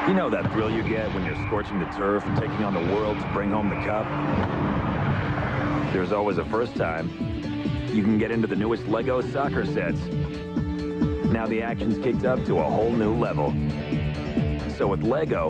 You know that thrill you get when you're scorching the turf and taking on the world to bring home the cup? There's always a first time. You can get into the newest Lego soccer sets. Now the action's kicked up to a whole new level. So with Lego,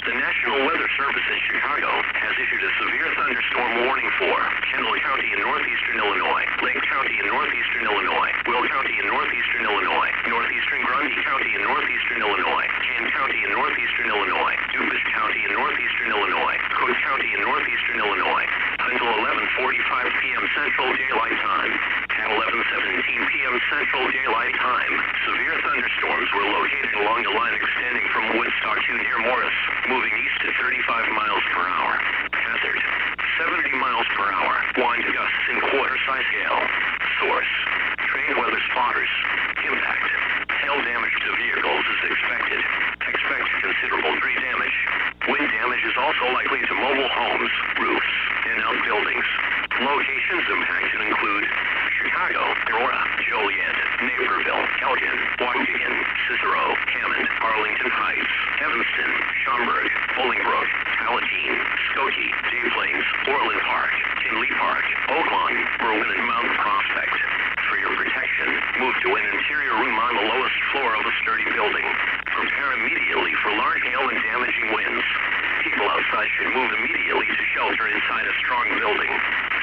The National Weather Service in Chicago has issued a severe thunderstorm warning for Kendall County in northeastern Illinois, Lake County in northeastern Illinois, Will County in northeastern Illinois, northeastern Grundy County in northeastern Illinois, Kane County in northeastern Illinois, Dupas County in northeastern Illinois, Cook County in northeastern Illinois, until 11:45 p.m. Central Daylight Time. At 11:17 p.m. Central Daylight Time, severe thunderstorms were located along the line extending from Woodstock to near Morris, moving east at 35 miles per hour. Hazard, 70 miles per hour. Wind gusts in quarter-size gale. Source, trained weather spotters. Impact, hail damage to vehicles is expected. Expect considerable tree damage. Wind damage is also likely to mobile homes, roofs, and outbuildings. Locations impacted include Chicago, Aurora, Joliet, Naperville, Elgin, Waukegan, Cicero, Hammond, Arlington Heights, Evanston, Schaumburg, Bolingbrook, Palatine, Skokie, Des Plaines, Orland Park, Tinley Park, Oaklawn, Berwyn, and Mount Prospect. For your protection, move to an interior room on the lowest floor of a sturdy building. Prepare immediately for large hail and damaging winds. People outside should move immediately to shelter inside a strong building.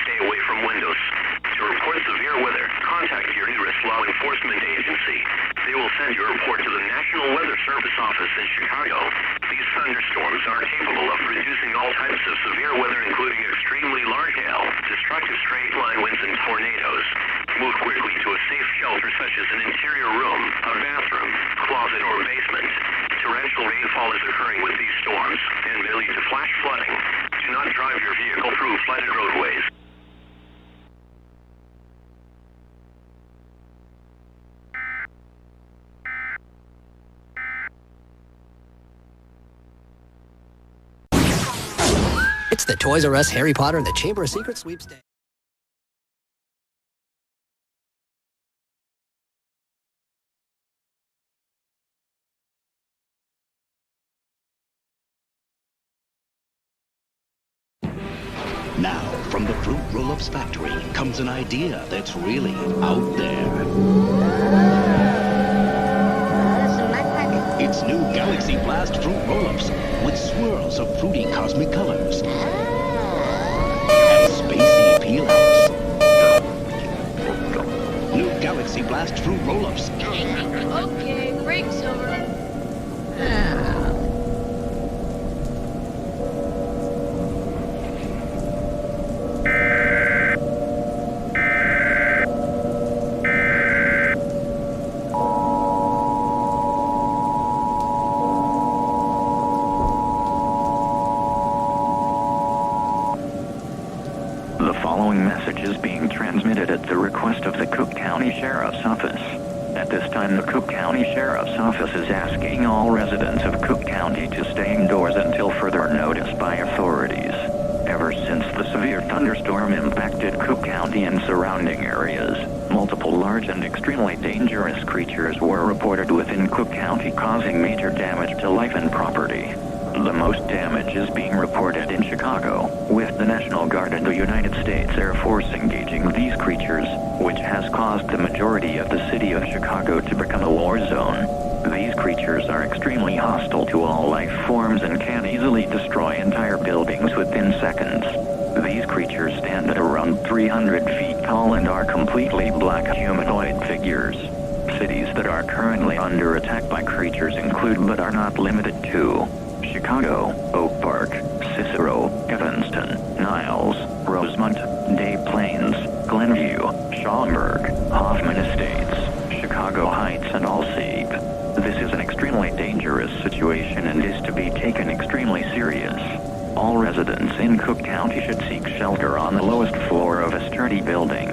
Stay away from windows. To report severe weather, contact your nearest law enforcement agency. They will send your report to the National Weather Service office in Chicago. These thunderstorms are capable of producing all types of severe weather, including extremely large hail, destructive straight-line winds, and tornadoes. Move quickly to a safe shelter such as an interior room, a bathroom, closet, or basement. Torrential rainfall is occurring with these storms and may lead to flash flooding. Do not drive your vehicle through flooded roadways. It's the Toys R Us Harry Potter and the Chamber of Secrets sweepstakes. Now, from the Fruit Roll-Ups factory comes an idea that's really out there. It's new Galaxy Blast Fruit Roll-Ups with swirls of fruity cosmic colors and spacey peel-outs. New Galaxy Blast Fruit Roll-Ups. Okay, break's over. The following message is being transmitted at the request of the Cook County Sheriff's Office. At this time, the Cook County Sheriff's Office is asking all residents of Cook County to stay indoors until further notice by authorities. Ever since the severe thunderstorm impacted Cook County and surrounding areas, multiple large and extremely dangerous creatures were reported within Cook County, causing major damage to life and property. The most damage is being reported in Chicago, with the National Guard and the United States Air Force engaging these creatures, which has caused the majority of the city of Chicago to become a war zone. These creatures are extremely hostile to all life forms and can easily destroy entire buildings within seconds. These creatures stand at around 300 feet tall and are completely black humanoid figures. Cities that are currently under attack by creatures include, but are not limited to, Chicago, Oak Park, Cicero, Evanston, Niles, Rosemont, Des Plaines, Glenview, Schaumburg, Hoffman Estates, Chicago Heights, and Alsea. This is an extremely to be taken extremely serious. All residents in Cook County should seek shelter on the lowest floor of a sturdy building.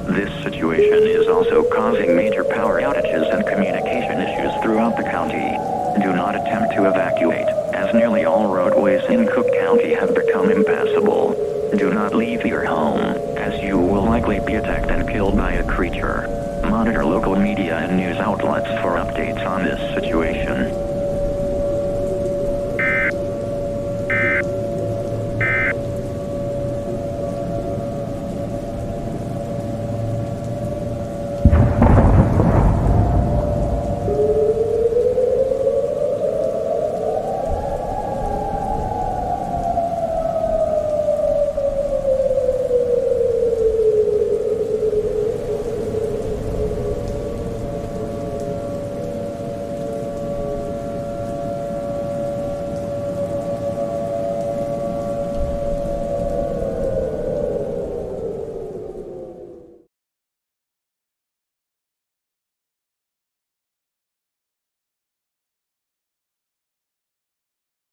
This situation is also causing major power outages and communication issues throughout the county. Do not attempt to evacuate, as nearly all roadways in Cook County have become impassable. Do not leave your home, as you will likely be attacked and killed by a creature. Monitor local media and news outlets for updates on this situation.